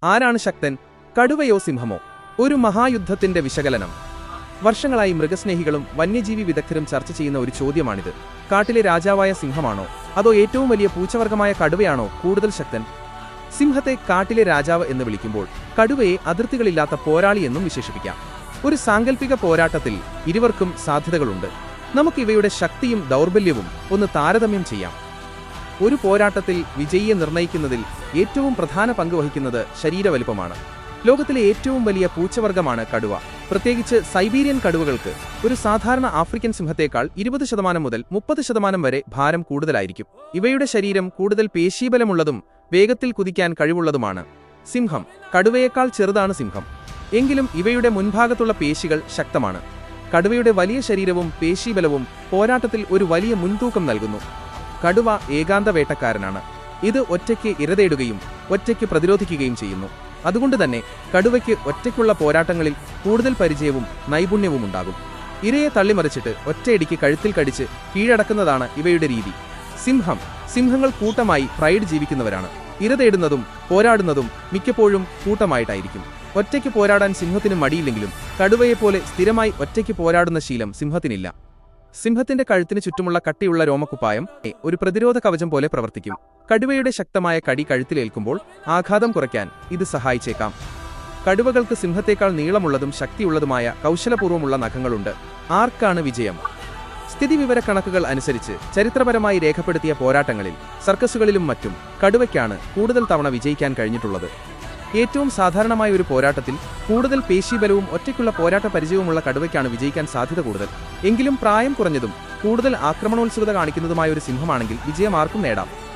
ആരാണ് ശക്തൻ, കടുവയോ സിംഹമോ? ഒരു മഹായുദ്ധത്തിന്റെ വിശകലനം. വർഷങ്ങളായി മൃഗസ്നേഹികളും വന്യജീവി വിദഗ്ധരും ചർച്ച ചെയ്യുന്ന ഒരു ചോദ്യമാണിത്. കാട്ടിലെ രാജാവായ സിംഹമാണോ അതോ ഏറ്റവും വലിയ പൂച്ചവർഗമായ കടുവയാണോ കൂടുതൽ ശക്തൻ? സിംഹത്തെ കാട്ടിലെ രാജാവ് എന്ന് വിളിക്കുമ്പോൾ കടുവയെ അതിർത്തികളില്ലാത്ത പോരാളി എന്നും വിശേഷിപ്പിക്കാം. ഒരു സാങ്കല്പിക പോരാട്ടത്തിൽ ഇരുവർക്കും സാധ്യതകളുണ്ട്. നമുക്കിവയുടെ ശക്തിയും ദൗർബല്യവും ഒന്ന് താരതമ്യം ചെയ്യാം. ഒരു പോരാട്ടത്തിൽ വിജയിയെ നിർണയിക്കുന്നതിൽ ഏറ്റവും പ്രധാന പങ്ക് വഹിക്കുന്നത് ശരീരവലുപ്പമാണ്. ലോകത്തിലെ ഏറ്റവും വലിയ പൂച്ചവർഗമാണ് കടുവ. പ്രത്യേകിച്ച് സൈബീരിയൻ കടുവകൾക്ക് ഒരു സാധാരണ ആഫ്രിക്കൻ സിംഹത്തേക്കാൾ 20% മുതൽ 30% വരെ ഭാരം കൂടുതലായിരിക്കും. ഇവയുടെ ശരീരം കൂടുതൽ പേശീബലമുള്ളതും വേഗത്തിൽ കുതിക്കാൻ കഴിവുള്ളതുമാണ്. സിംഹം കടുവയേക്കാൾ ചെറുതാണ് സിംഹം, എങ്കിലും ഇവയുടെ മുൻഭാഗത്തുള്ള പേശികൾ ശക്തമാണ്. കടുവയുടെ വലിയ ശരീരവും പേശീബലവും പോരാട്ടത്തിൽ ഒരു വലിയ മുൻതൂക്കം നൽകുന്നു. കടുവ ഏകാന്ത വേട്ടക്കാരനാണ്. ഇത് ഒറ്റയ്ക്ക് ഇരതേടുകയും ഒറ്റയ്ക്ക് പ്രതിരോധിക്കുകയും ചെയ്യുന്നു. അതുകൊണ്ടുതന്നെ കടുവയ്ക്ക് ഒറ്റയ്ക്കുള്ള പോരാട്ടങ്ങളിൽ കൂടുതൽ പരിചയവും നൈപുണ്യവും ഉണ്ടാകും. ഇരയെ തള്ളിമറിച്ചിട്ട് ഒറ്റയടിക്ക് കഴുത്തിൽ കടിച്ച് കീഴടക്കുന്നതാണ് ഇവയുടെ രീതി. സിംഹങ്ങൾ കൂട്ടമായി പ്രൈഡ് ജീവിക്കുന്നവരാണ്. ഇരതേടുന്നതും പോരാടുന്നതും മിക്കപ്പോഴും കൂട്ടമായിട്ടായിരിക്കും. ഒറ്റയ്ക്ക് പോരാടാൻ സിംഹത്തിന് മടിയില്ലെങ്കിലും കടുവയെപ്പോലെ സ്ഥിരമായി ഒറ്റയ്ക്ക് പോരാടുന്ന ശീലം സിംഹത്തിനില്ല. സിംഹത്തിന്റെ കഴുത്തിന് ചുറ്റുമുള്ള കട്ടിയുള്ള രോമക്കുപ്പായം ഒരു പ്രതിരോധ കവചം പോലെ പ്രവർത്തിക്കും. കടുവയുടെ ശക്തമായ കടി കഴുത്തിലേൽക്കുമ്പോൾ ആഘാതം കുറയ്ക്കാൻ ഇത് സഹായിച്ചേക്കാം. കടുവകൾക്ക് സിംഹത്തേക്കാൾ നീളമുള്ളതും ശക്തിയുള്ളതുമായ കൗശലപൂർവ്വമുള്ള നഖങ്ങളുണ്ട്. ആർക്കാണ് വിജയം? സ്ഥിതിവിവരക്കണക്കുകൾ അനുസരിച്ച് ചരിത്രപരമായി രേഖപ്പെടുത്തിയ പോരാട്ടങ്ങളിൽ സർക്കസുകളിലും മറ്റും കടുവയ്ക്കാണ് കൂടുതൽ തവണ വിജയിക്കാൻ കഴിഞ്ഞിട്ടുള്ളത്. ഏറ്റവും സാധാരണമായ ഒരു പോരാട്ടത്തിൽ കൂടുതൽ പേശീബലവും ഒറ്റയ്ക്കുള്ള പോരാട്ട പരിചയവുമുള്ള കടുവയ്ക്കാണ് വിജയിക്കാൻ സാധ്യത കൂടുതൽ. എങ്കിലും പ്രായം കുറഞ്ഞതും കൂടുതൽ ആക്രമണോത്സുകത കാണിക്കുന്നതുമായ ഒരു സിംഹമാണെങ്കിൽ വിജയം ആർക്കും നേടാം.